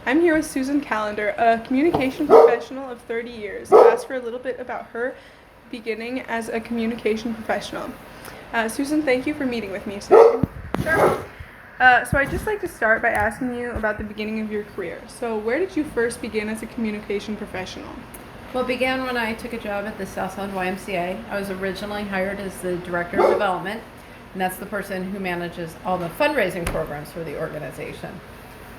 I'm here with Susan Callender, a communication professional of 30 years. I asked her a little bit about her beginning as a communication professional. Susan, thank you for meeting with me today. Sure. So I'd just like to start by asking you about the beginning of your career. So where did you first begin as a communication professional? Well, it began when I took a job at the Southland YMCA. I was originally hired as the director of development, and that's the person who manages all the fundraising programs for the organization.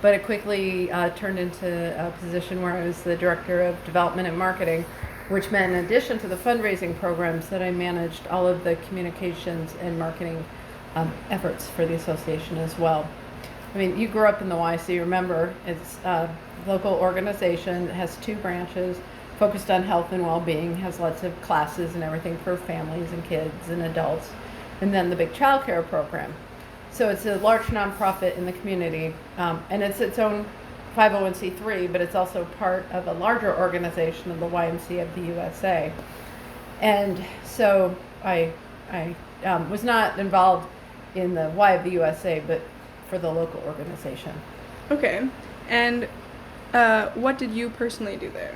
But it quickly turned into a position where I was the director of development and marketing, which meant in addition to the fundraising programs that I managed all of the communications and marketing efforts for the association as well. I mean, you grew up in the Y, so you remember it's a local organization that has 2 branches focused on health and well-being, has lots of classes and everything for families and kids and adults, and then the big child care program. So it's a large nonprofit in the community, and it's its own 501c3, but it's also part of a larger organization of the YMCA of the USA. And so I was not involved in the Y of the USA, but for the local organization. Okay, and what did you personally do there?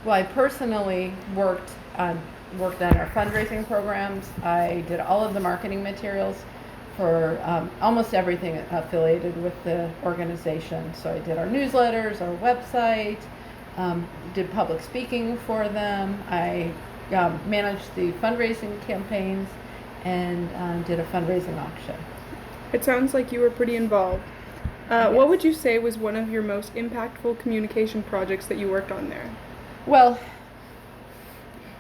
Well, I personally worked on our fundraising programs. I did all of the marketing materials for almost everything affiliated with the organization. So I did our newsletters, our website, did public speaking for them. I managed the fundraising campaigns and did a fundraising auction. It sounds like you were pretty involved. Yes. What would you say was one of your most impactful communication projects that you worked on there? Well,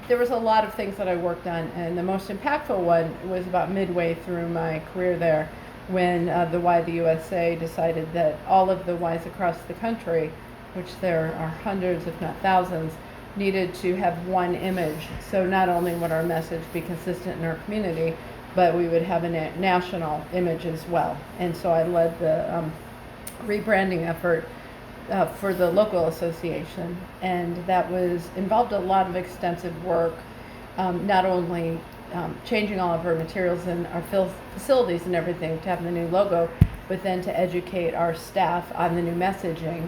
there was a lot of things that I worked on, and the most impactful one was about midway through my career there when the Y of the USA decided that all of the Ys across the country, which there are hundreds if not thousands, needed to have one image. So not only would our message be consistent in our community, but we would have a national image as well. And so I led the rebranding effort for the local association, and that involved a lot of extensive work, not only changing all of our materials and our facilities and everything to have the new logo, but then to educate our staff on the new messaging.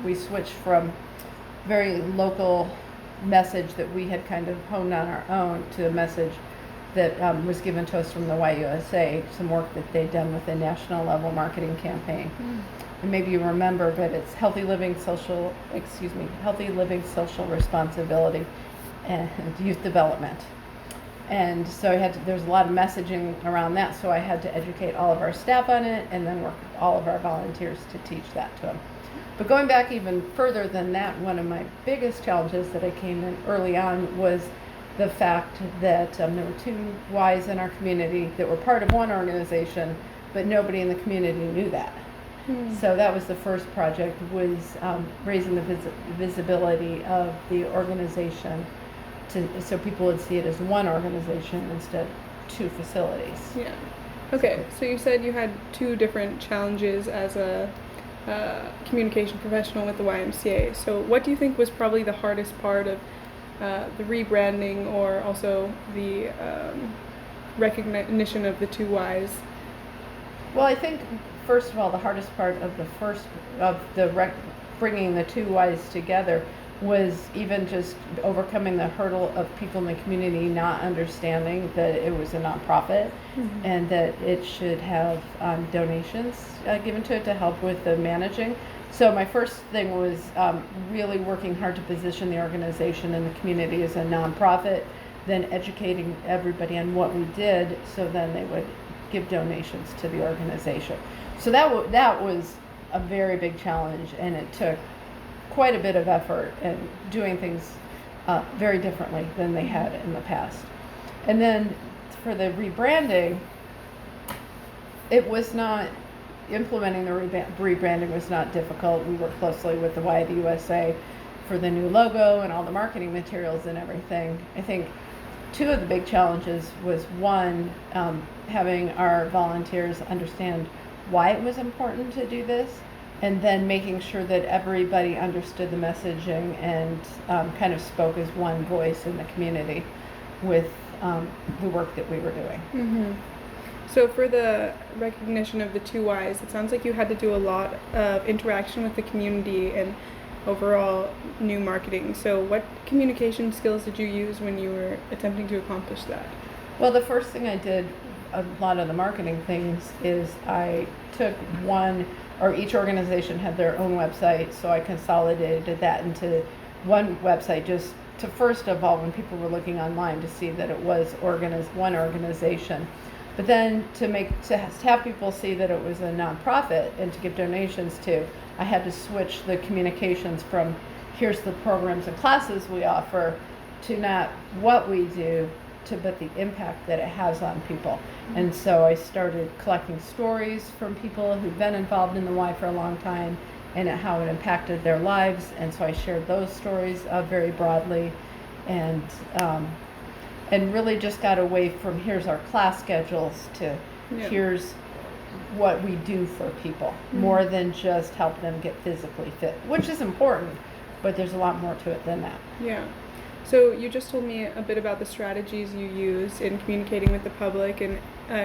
We switched from very local message that we had kind of honed on our own to a message that was given to us from the YUSA, some work that they'd done with a national level marketing campaign. And maybe you remember, but it's healthy living, social responsibility and youth development. And so there's a lot of messaging around that, so I had to educate all of our staff on it and then work with all of our volunteers to teach that to them. But going back even further than that, one of my biggest challenges that I came in early on was the fact that there were 2 Ys in our community that were part of one organization, but nobody in the community knew that. So that was the first project, was raising the visibility of the organization so people would see it as one organization instead of 2 facilities. Yeah. Okay, so you said you had 2 different challenges as a communication professional with the YMCA. So what do you think was probably the hardest part of the rebranding, or also the recognition of the 2 Ys? Well, I think first of all, the hardest part of bringing the 2 Ys together was even just overcoming the hurdle of people in the community not understanding that it was a nonprofit and that it should have donations given to it to help with the managing. So my first thing was really working hard to position the organization in the community as a nonprofit, then educating everybody on what we did so then they would give donations to the organization. So that was a very big challenge, and it took quite a bit of effort and doing things very differently than they had in the past. And then for the rebranding, it was not, implementing the rebranding was not difficult. We worked closely with the Y of the USA for the new logo and all the marketing materials and everything. I think 2 of the big challenges was, one, having our volunteers understand why it was important to do this, and then making sure that everybody understood the messaging and kind of spoke as one voice in the community with the work that we were doing. So for the recognition of the two Ys, it sounds like you had to do a lot of interaction with the community and overall new marketing. So what communication skills did you use when you were attempting to accomplish that? Well, the first thing I did, a lot of the marketing things, is I took each organization had their own website, so I consolidated that into one website just to, first of all, when people were looking online, to see that it was one organization. But then to have people see that it was a nonprofit and to give donations to, I had to switch the communications from here's the programs and classes we offer to not what we do, but the impact that it has on people. And so I started collecting stories from people who've been involved in the Y for a long time and how it impacted their lives. And so I shared those stories very broadly, and really just got away from here's our class schedules to here's what we do for people, more than just help them get physically fit, which is important, but there's a lot more to it than that. Yeah. So you just told me a bit about the strategies you use in communicating with the public and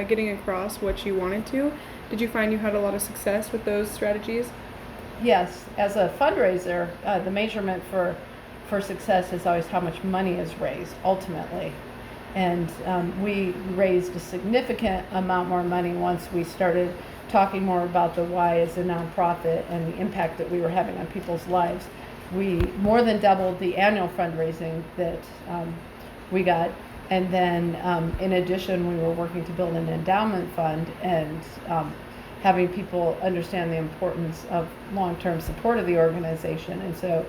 getting across what you wanted to. Did you find you had a lot of success with those strategies? Yes. As a fundraiser, the measurement for success is always how much money is raised, ultimately. And we raised a significant amount more money once we started talking more about the Y as a nonprofit and the impact that we were having on people's lives. We more than doubled the annual fundraising that we got. And then in addition, we were working to build an endowment fund and having people understand the importance of long-term support of the organization. And so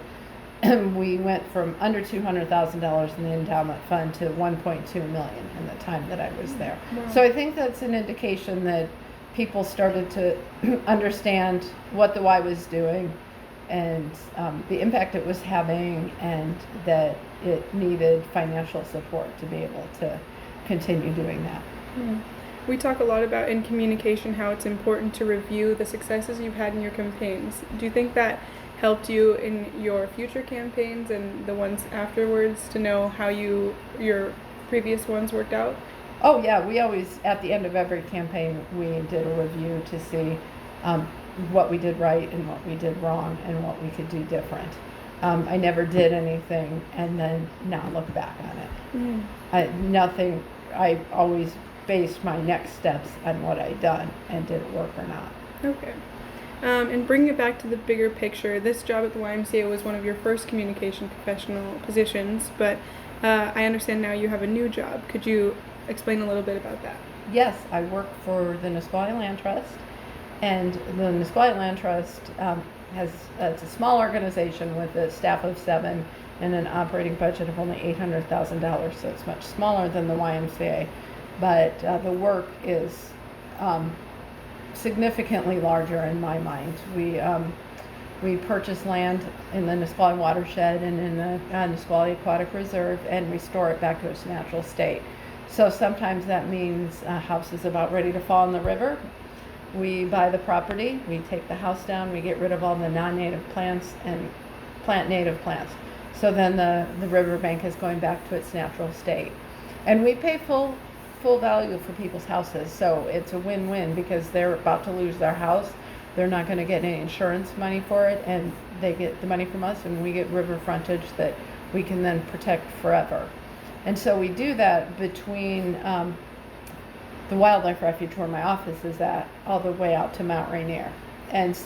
we went from under $200,000 in the endowment fund to $1.2 million in the time that I was there. Wow. So I think that's an indication that people started to understand what the Y was doing and the impact it was having, and that it needed financial support to be able to continue doing that. We talk a lot about in communication how it's important to review the successes you've had in your campaigns. Do you think that helped you in your future campaigns and the ones afterwards to know how your previous ones worked out? Oh yeah, we always, at the end of every campaign, we did a review to see what we did right and what we did wrong and what we could do different. I never did anything and then not look back on it. I always based my next steps on what I'd done and did it work or not. Okay. And bringing it back to the bigger picture, this job at the YMCA was one of your first communication professional positions, but I understand now you have a new job. Could you explain a little bit about that? Yes, I work for the Nisqually Land Trust. And the Nisqually Land Trust it's a small organization with a staff of 7 and an operating budget of only $800,000, so it's much smaller than the YMCA. But the work is significantly larger in my mind. We purchase land in the Nisqually watershed and in the Nisqually Aquatic Reserve and restore it back to its natural state. So sometimes that means a house is about ready to fall in the river. We buy the property, we take the house down, we get rid of all the non-native plants and plant native plants. So then the riverbank is going back to its natural state. And we pay full value for people's houses. So it's a win-win because they're about to lose their house. They're not going to get any insurance money for it, and they get the money from us, and we get river frontage that we can then protect forever. And so we do that between the wildlife refuge where my office is at, all the way out to Mount Rainier. And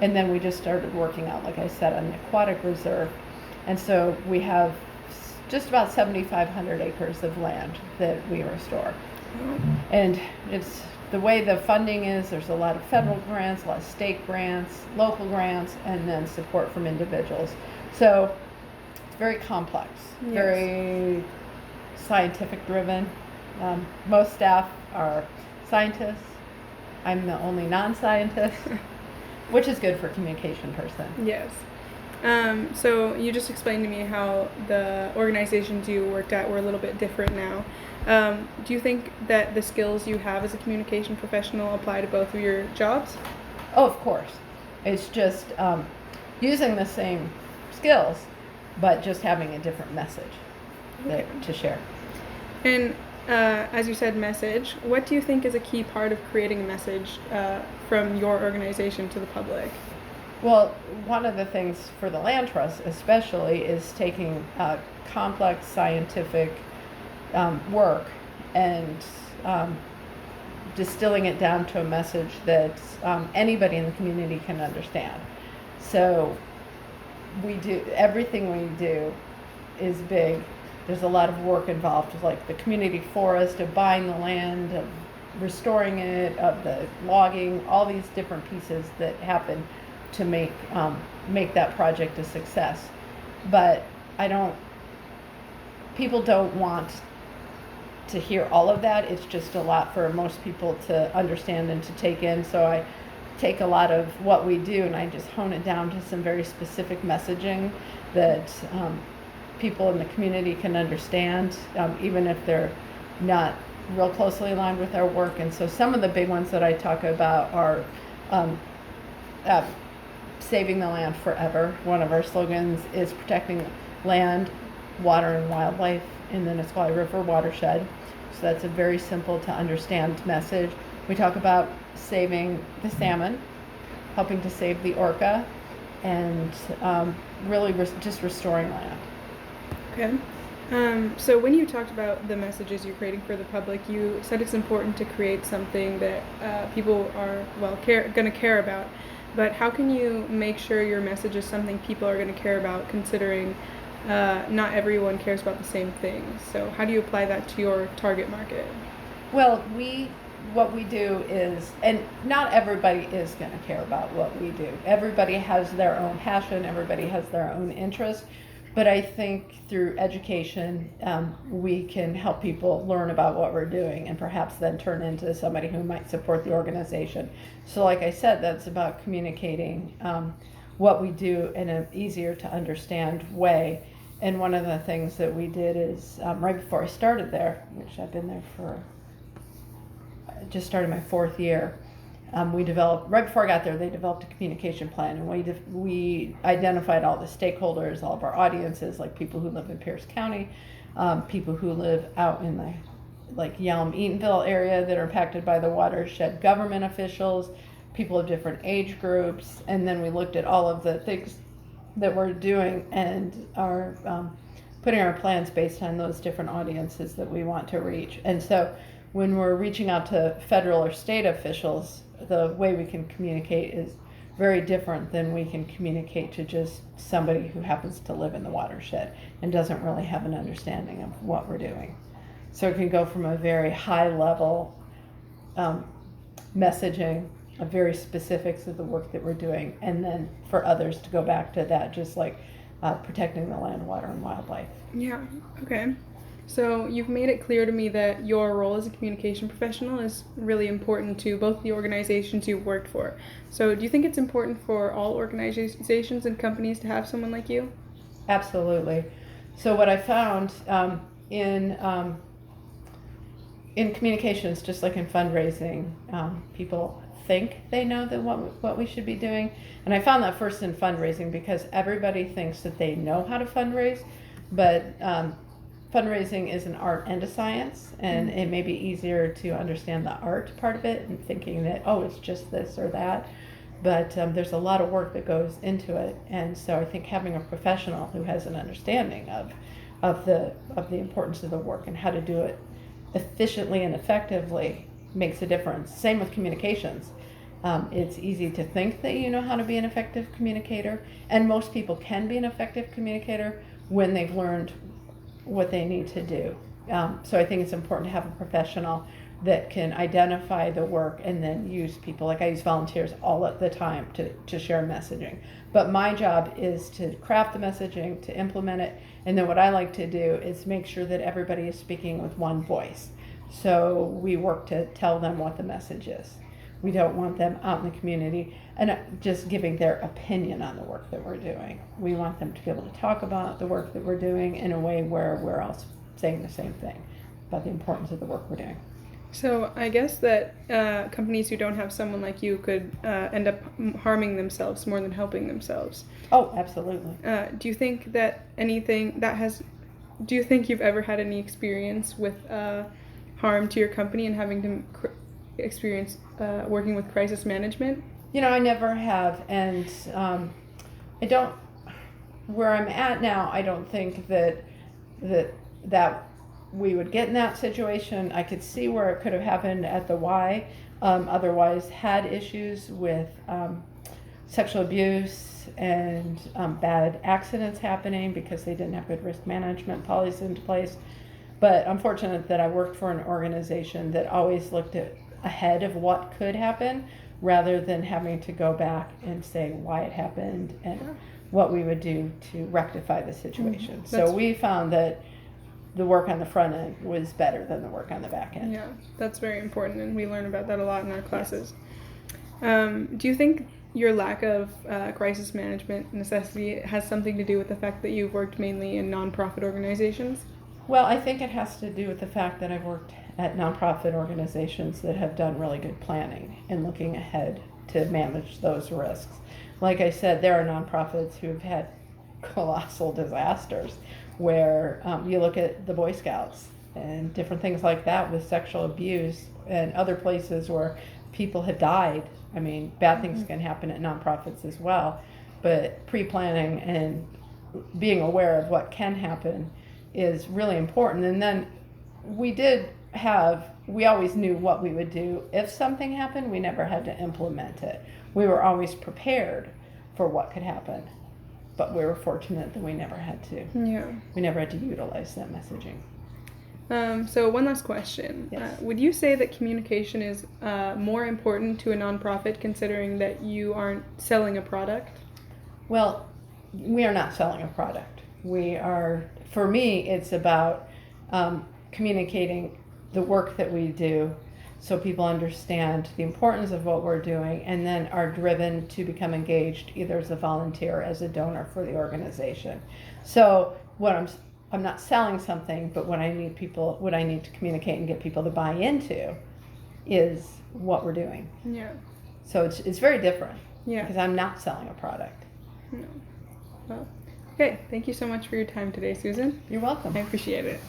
then we just started working out, like I said, on the aquatic reserve. And so we have just about 7,500 acres of land that we restore. And it's the way the funding is, there's a lot of federal grants, a lot of state grants, local grants, and then support from individuals. So it's very complex, very scientific driven. Most staff are scientists. I'm the only non-scientist, which is good for a communication person. Yes. So you just explained to me how the organizations you worked at were a little bit different now. Do you think that the skills you have as a communication professional apply to both of your jobs? Oh, of course. It's just using the same skills, but just having a different message to share. And as you said, message. What do you think is a key part of creating a message from your organization to the public? Well, one of the things for the Land Trust especially is taking complex scientific work and distilling it down to a message that anybody in the community can understand. So everything we do is big. There's a lot of work involved, like the community forest, of buying the land, of restoring it, of the logging, all these different pieces that happen to make that project a success. But people don't want to hear all of that. It's just a lot for most people to understand and to take in. So I take a lot of what we do and I just hone it down to some very specific messaging that people in the community can understand, even if they're not real closely aligned with our work. And so some of the big ones that I talk about are saving the land forever. One of our slogans is protecting land, water, and wildlife in the Nisqually River watershed. So that's a very simple to understand message. We talk about saving the salmon, helping to save the orca, and really just restoring land. Okay. So when you talked about the messages you're creating for the public, you said it's important to create something that people are going to care about. But how can you make sure your message is something people are going to care about, considering not everyone cares about the same things? So how do you apply that to your target market? Well, what we do is, and not everybody is going to care about what we do. Everybody has their own passion, everybody has their own interest. But I think through education, we can help people learn about what we're doing and perhaps then turn into somebody who might support the organization. So like I said, that's about communicating what we do in an easier to understand way. And one of the things that we did is right before I started there, which I've been there just started my 4th year, we developed, right before I got there, they developed a communication plan, and we identified all the stakeholders, all of our audiences, like people who live in Pierce County, people who live out in the Yelm, Eatonville area that are impacted by the watershed, government officials, people of different age groups, and then we looked at all of the things that we're doing and are putting our plans based on those different audiences that we want to reach. And so when we're reaching out to federal or state officials, the way we can communicate is very different than we can communicate to just somebody who happens to live in the watershed and doesn't really have an understanding of what we're doing. So it can go from a very high level messaging of very specifics of the work that we're doing, and then for others to go back to that, just like protecting the land, water, and wildlife. Yeah, okay. So you've made it clear to me that your role as a communication professional is really important to both the organizations you've worked for. So do you think it's important for all organizations and companies to have someone like you? Absolutely. So what I found in communications, just like in fundraising, people think they know that what we should be doing. And I found that first in fundraising, because everybody thinks that they know how to fundraise, but fundraising is an art and a science, and it may be easier to understand the art part of it and thinking that, oh, it's just this or that. But there's a lot of work that goes into it. And so I think having a professional who has an understanding of the importance of the work and how to do it efficiently and effectively makes a difference. Same with communications. It's easy to think that you know how to be an effective communicator, and most people can be an effective communicator when they've learned what they need to do. So I think it's important to have a professional that can identify the work and then use people. Like I use volunteers all of the time to share messaging. But my job is to craft the messaging, to implement it, and then what I like to do is make sure that everybody is speaking with one voice. So we work to tell them what the message is. We don't want them out in the community and just giving their opinion on the work that we're doing. We want them to be able to talk about the work that we're doing in a way where we're all saying the same thing about the importance of the work we're doing. So I guess that companies who don't have someone like you could end up harming themselves more than helping themselves. Oh, absolutely. Do you think that do you think you've ever had any experience with harm to your company and having to experience working with crisis management? I never have, and I don't. Where I'm at now, I don't think that we would get in that situation. I could see where it could have happened at the Y. Otherwise, had issues with sexual abuse and bad accidents happening because they didn't have good risk management policies into place. But I'm fortunate that I worked for an organization that always looked ahead of what could happen rather than having to go back and say why it happened and what we would do to rectify the situation. So we found that the work on the front end was better than the work on the back end. Yeah, that's very important, and we learn about that a lot in our classes. Do you think your lack of crisis management necessity has something to do with the fact that you've worked mainly in nonprofit organizations? Well, I think it has to do with the fact that I've worked at nonprofit organizations that have done really good planning and looking ahead to manage those risks. Like I said, there are nonprofits who have had colossal disasters where you look at the Boy Scouts and different things like that with sexual abuse and other places where people have died. I mean, bad things can happen at nonprofits as well, but pre-planning and being aware of what can happen is really important. And then we always knew what we would do if something happened. We never had to implement it. We were always prepared for what could happen, but we were fortunate that we never had to. Yeah. We never had to utilize that messaging. So one last question. Yes. Would you say that communication is more important to a nonprofit considering that you aren't selling a product? Well, we are not selling a product. For me, it's about communicating the work that we do so people understand the importance of what we're doing and then are driven to become engaged either as a volunteer or as a donor for the organization. So I'm not selling something, but what I need to communicate and get people to buy into is what we're doing. Yeah. So it's very different. Yeah. Because I'm not selling a product. No. Well, okay. Thank you so much for your time today, Susan. You're welcome. I appreciate it.